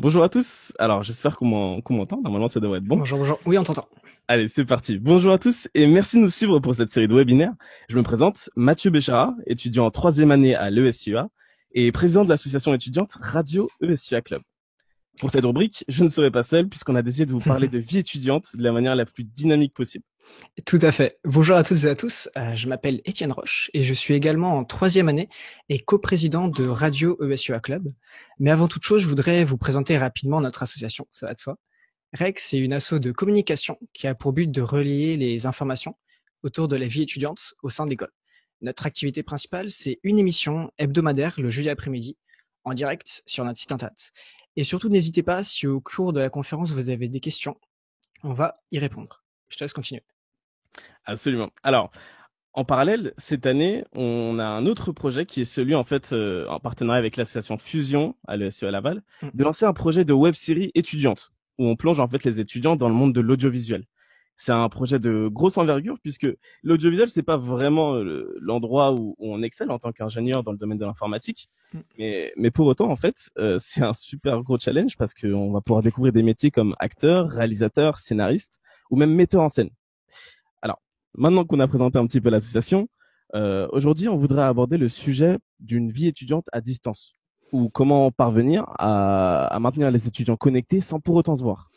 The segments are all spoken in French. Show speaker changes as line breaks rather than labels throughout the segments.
Bonjour à tous. Alors, j'espère qu'on m'entend. Normalement, ça devrait être bon.
Bonjour, bonjour. Oui, on t'entend.
Allez, c'est parti. Bonjour à tous et merci de nous suivre pour cette série de webinaires. Je me présente, Mathieu Béchara, étudiant en troisième année à l'ESUA et président de l'association étudiante Radio ESUA Club. Pour cette rubrique, je ne serai pas seul puisqu'on a décidé de vous parler de vie étudiante de la manière la plus dynamique possible.
Tout à fait. Bonjour à toutes et à tous. Je m'appelle Étienne Roche et je suis également en troisième année et coprésident de Radio ESUA Club. Mais avant toute chose, je voudrais vous présenter rapidement notre association, ça va de soi. REX, c'est une asso de communication qui a pour but de relayer les informations autour de la vie étudiante au sein de l'école. Notre activité principale, c'est une émission hebdomadaire le jeudi après-midi en direct sur notre site internet. Et surtout, n'hésitez pas si au cours de la conférence vous avez des questions, on va y répondre. Je te laisse continuer.
Absolument. Alors, en parallèle, cette année, on a un autre projet qui est celui, en fait, en partenariat avec l'association Fusion à l'ESUA Laval, de lancer un projet de web-série étudiante où on plonge en fait les étudiants dans le monde de l'audiovisuel. C'est un projet de grosse envergure puisque l'audiovisuel, c'est pas vraiment l'endroit où on excelle en tant qu'ingénieur dans le domaine de l'informatique. Mais pour autant, en fait, c'est un super gros challenge parce qu'on va pouvoir découvrir des métiers comme acteur, réalisateur, scénariste ou même metteur en scène. Alors, maintenant qu'on a présenté un petit peu l'association, aujourd'hui, on voudrait aborder le sujet d'une vie étudiante à distance ou comment parvenir à maintenir les étudiants connectés sans pour autant se voir.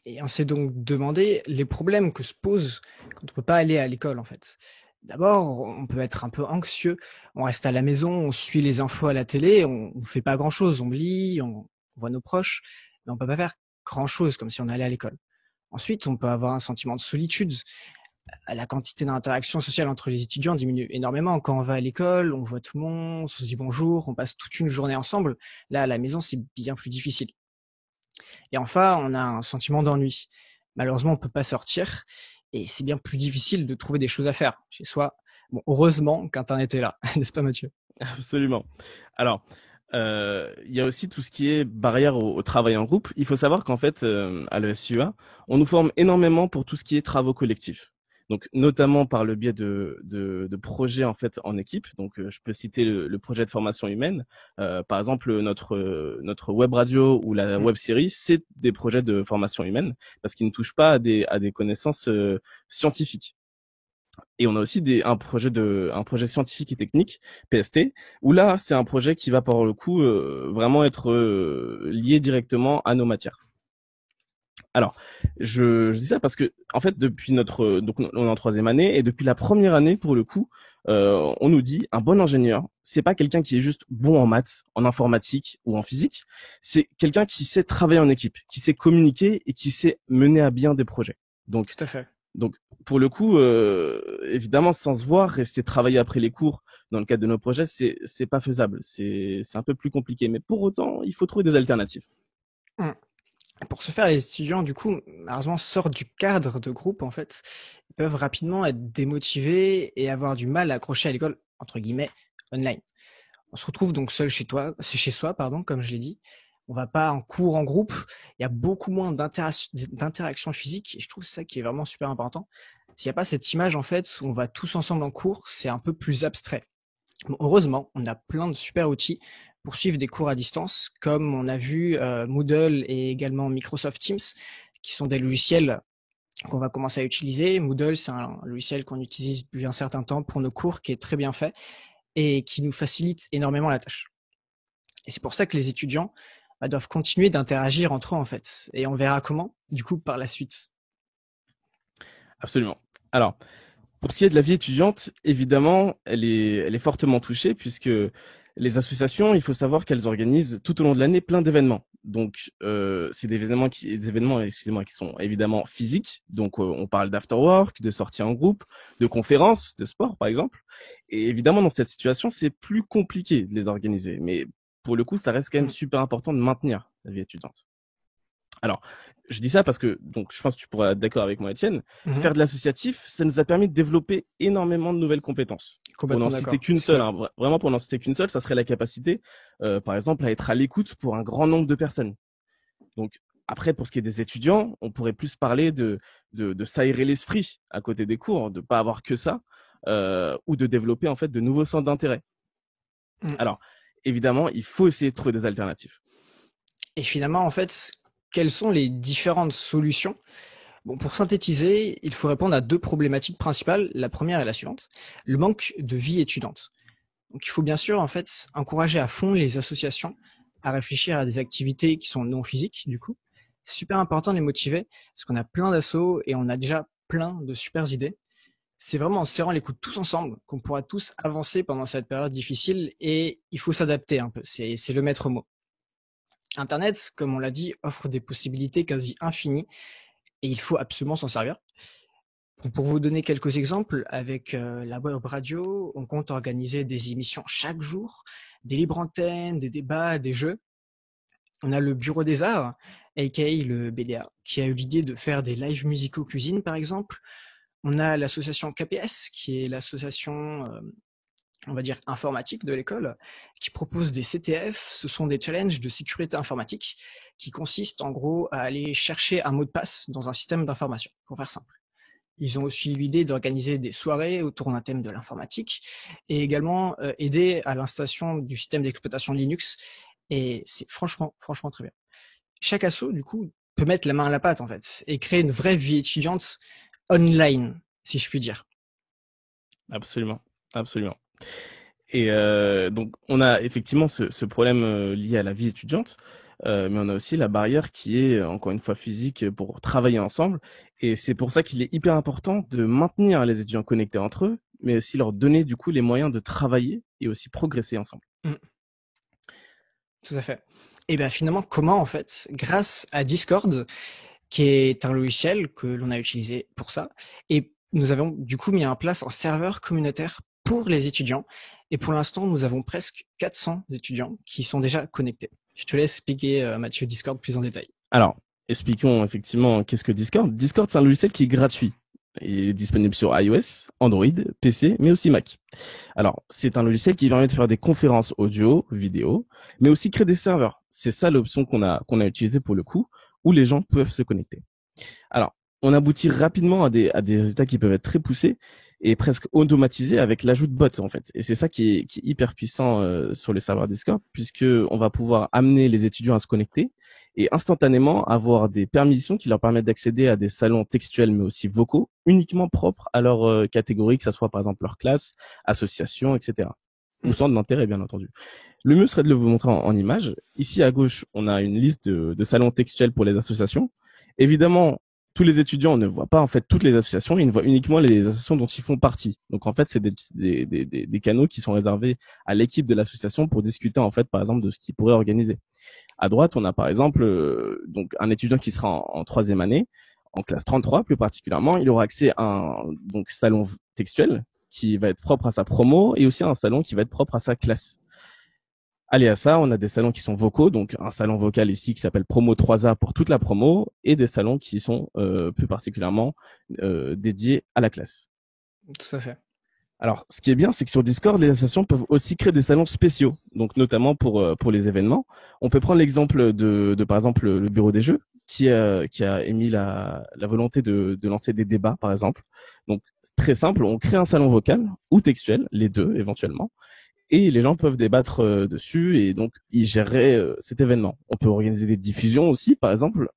Et on s'est donc demandé les problèmes que se posent quand on peut pas aller à l'école, en fait. D'abord, on peut être un peu anxieux. On reste à la maison, on suit les infos à la télé, on ne fait pas grand-chose. On lit, on voit nos proches, mais on peut pas faire grand-chose comme si on allait à l'école. Ensuite, on peut avoir un sentiment de solitude. La quantité d'interaction sociale entre les étudiants diminue énormément. Quand on va à l'école, on voit tout le monde, on se dit bonjour, on passe toute une journée ensemble. Là, à la maison, c'est bien plus difficile. Et enfin, on a un sentiment d'ennui. Malheureusement, on ne peut pas sortir et c'est bien plus difficile de trouver des choses à faire chez soi. Bon, heureusement qu'Internet est là, n'est-ce pas, Mathieu?
Absolument. Alors, il y a aussi tout ce qui est barrière au travail en groupe. Il faut savoir qu'en fait, à l'ESUA, on nous forme énormément pour tout ce qui est travaux collectifs. Donc, notamment par le biais de projets en fait en équipe. Donc, je peux citer le projet de formation humaine. Par exemple, notre web radio ou la web série, c'est des projets de formation humaine parce qu'ils ne touchent pas à des connaissances scientifiques. Et on a aussi un projet scientifique et technique, PST, où là, c'est un projet qui va pour le coup vraiment être lié directement à nos matières. Alors, je dis ça parce que, en fait, donc on est en troisième année, et depuis la première année, pour le coup, on nous dit, un bon ingénieur, c'est pas quelqu'un qui est juste bon en maths, en informatique ou en physique, c'est quelqu'un qui sait travailler en équipe, qui sait communiquer et qui sait mener à bien des projets. Donc,
Tout à fait.
donc, pour le coup, évidemment, sans se voir, rester travailler après les cours dans le cadre de nos projets, c'est pas faisable. C'est un peu plus compliqué. Mais pour autant, il faut trouver des alternatives.
Hum. Pour ce faire, les étudiants, du coup, malheureusement, sortent du cadre de groupe, en fait. Ils peuvent rapidement être démotivés et avoir du mal à accrocher à l'école, entre guillemets, online. On se retrouve donc seul c'est chez soi, pardon, comme je l'ai dit. On va pas en cours en groupe. Il y a beaucoup moins d'interaction physique et je trouve ça qui est vraiment super important. S'il n'y a pas cette image, en fait, où on va tous ensemble en cours, c'est un peu plus abstrait. Bon, heureusement, on a plein de super outils pour suivre des cours à distance, comme on a vu Moodle et également Microsoft Teams, qui sont des logiciels qu'on va commencer à utiliser. Moodle, c'est un logiciel qu'on utilise depuis un certain temps pour nos cours, qui est très bien fait et qui nous facilite énormément la tâche. Et c'est pour ça que les étudiants doivent continuer d'interagir entre eux, en fait. Et on verra comment, du coup, par la suite.
Absolument. Alors, pour ce qui est de la vie étudiante, évidemment, elle est fortement touchée puisque les associations, il faut savoir qu'elles organisent tout au long de l'année plein d'événements. Donc, c'est des événements, excusez-moi, qui sont évidemment physiques. Donc, on parle d'afterwork, de sorties en groupe, de conférences, de sport, par exemple. Et évidemment, dans cette situation, c'est plus compliqué de les organiser. Mais pour le coup, ça reste quand même super important de maintenir la vie étudiante. Alors, je dis ça parce que, donc, je pense que tu pourras être d'accord avec moi, Étienne, faire de l'associatif, ça nous a permis de développer énormément de nouvelles compétences. Pour n'en
Complètement
citer
d'accord.
qu'une seule, hein, vraiment pour n'en citer qu'une seule, ça serait la capacité, par exemple, à être à l'écoute pour un grand nombre de personnes. Donc, après, pour ce qui est des étudiants, on pourrait plus parler de s'aérer l'esprit à côté des cours, de pas avoir que ça, ou de développer en fait de nouveaux centres d'intérêt. Alors, évidemment, il faut essayer de trouver des alternatives.
Et finalement, en fait, quelles sont les différentes solutions? Bon, pour synthétiser, il faut répondre à deux problématiques principales. La première est la suivante, le manque de vie étudiante. Donc il faut bien sûr en fait encourager à fond les associations à réfléchir à des activités qui sont non physiques du coup. C'est super important de les motiver parce qu'on a plein d'assauts et on a déjà plein de super idées. C'est vraiment en serrant les coudes tous ensemble qu'on pourra tous avancer pendant cette période difficile et il faut s'adapter un peu, c'est le maître mot. Internet, comme on l'a dit, offre des possibilités quasi infinies et il faut absolument s'en servir. Pour vous donner quelques exemples, avec la web radio, on compte organiser des émissions chaque jour, des libres antennes, des débats, des jeux. On a le Bureau des Arts, aka le BDA, qui a eu l'idée de faire des lives musicaux cuisine, par exemple. On a l'association KPS, qui est l'association, on va dire, informatique de l'école, qui propose des CTF. Ce sont des challenges de sécurité informatique qui consistent en gros à aller chercher un mot de passe dans un système d'information, pour faire simple. Ils ont aussi eu l'idée d'organiser des soirées autour d'un thème de l'informatique et également aider à l'installation du système d'exploitation Linux. Et c'est franchement très bien. Chaque asso, du coup, peut mettre la main à la pâte, en fait, et créer une vraie vie étudiante online, si je puis dire.
Absolument, absolument. Et donc, on a effectivement ce problème lié à la vie étudiante, mais on a aussi la barrière qui est, encore une fois, physique pour travailler ensemble. Et c'est pour ça qu'il est hyper important de maintenir les étudiants connectés entre eux, mais aussi leur donner du coup les moyens de travailler et aussi progresser ensemble.
Mm, tout à fait. Et bien finalement, comment en fait, grâce à Discord, qui est un logiciel que l'on a utilisé pour ça, et nous avons du coup mis en place un serveur communautaire pour les étudiants. Et pour l'instant, nous avons presque 400 étudiants qui sont déjà connectés. Je te laisse expliquer, Mathieu, Discord plus en détail.
Alors, expliquons effectivement qu'est-ce que Discord. Discord, c'est un logiciel qui est gratuit. Il est disponible sur iOS, Android, PC, mais aussi Mac. Alors, c'est un logiciel qui permet de faire des conférences audio, vidéo, mais aussi créer des serveurs. C'est ça l'option qu'on a utilisée pour le coup, où les gens peuvent se connecter. Alors, on aboutit rapidement à des résultats qui peuvent être très poussés et presque automatisés avec l'ajout de bots en fait. Et c'est ça qui est hyper puissant sur les serveurs Discord, puisque on va pouvoir amener les étudiants à se connecter et instantanément avoir des permissions qui leur permettent d'accéder à des salons textuels mais aussi vocaux uniquement propres à leur catégorie, que ce soit par exemple leur classe, association, etc. Ou centre d'intérêt bien entendu. Le mieux serait de le vous montrer en image. Ici à gauche, on a une liste de salons textuels pour les associations. Évidemment, tous les étudiants ne voient pas en fait toutes les associations, ils ne voient uniquement les associations dont ils font partie. Donc en fait, c'est des canaux qui sont réservés à l'équipe de l'association pour discuter en fait par exemple de ce qu'ils pourraient organiser. À droite, on a par exemple donc un étudiant qui sera en troisième année, en classe 33 plus particulièrement, il aura accès à un donc salon textuel qui va être propre à sa promo et aussi à un salon qui va être propre à sa classe. Allez à ça, on a des salons qui sont vocaux, donc un salon vocal ici qui s'appelle Promo 3A pour toute la promo, et des salons qui sont plus particulièrement dédiés à la classe.
Tout à fait.
Alors, ce qui est bien, c'est que sur Discord, les associations peuvent aussi créer des salons spéciaux, donc notamment pour les événements. On peut prendre l'exemple de par exemple le bureau des jeux, qui a émis la volonté de lancer des débats, par exemple. Donc, très simple, on crée un salon vocal ou textuel, les deux éventuellement, et les gens peuvent débattre dessus et donc ils géreraient cet événement. On peut organiser des diffusions aussi, par exemple.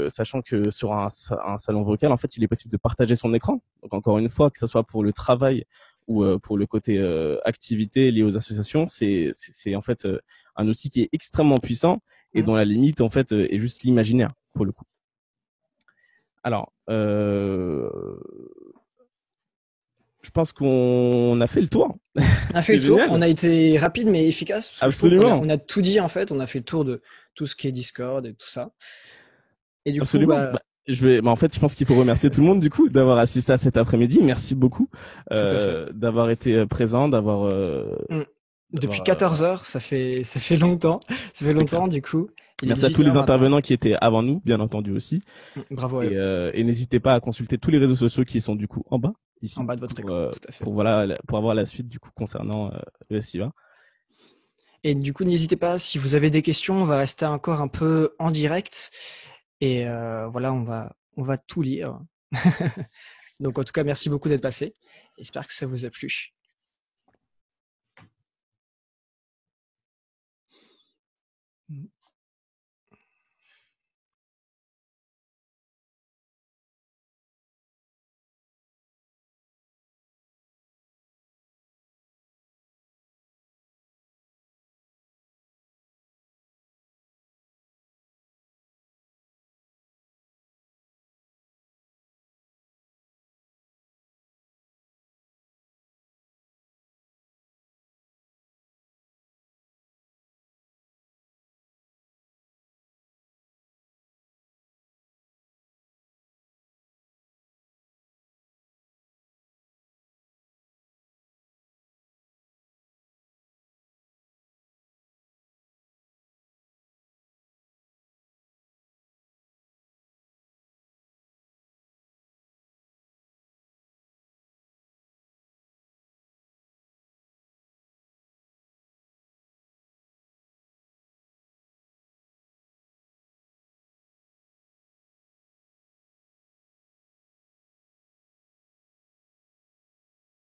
Sachant que sur un salon vocal, en fait, il est possible de partager son écran. Donc encore une fois, que ce soit pour le travail ou pour le côté activité liée aux associations, c'est en fait un outil qui est extrêmement puissant et dont la limite en fait est juste l'imaginaire pour le coup. Alors, je pense qu'on a fait le tour.
On a fait le tour, on a été rapide mais efficace. Parce que
Absolument.
on a tout dit en fait, on a fait le tour de tout ce qui est Discord et tout ça. Et du
Absolument.
coup,
en fait, je pense qu'il faut remercier tout le monde du coup d'avoir assisté à cet après-midi. Merci beaucoup d'avoir été présent,
depuis 14 heures, ça fait longtemps. Ça fait longtemps du coup.
Merci à tous les intervenants qui étaient avant nous, bien entendu aussi.
Bravo à eux.
Et n'hésitez pas à consulter tous les réseaux sociaux qui sont du coup en bas, ici,
en bas de votre écran. Tout à fait.
Pour avoir la suite du coup concernant le SIVA.
Et du coup, n'hésitez pas, si vous avez des questions, on va rester encore un peu en direct. Et voilà, on va tout lire. Donc en tout cas, merci beaucoup d'être passé. J'espère que ça vous a plu.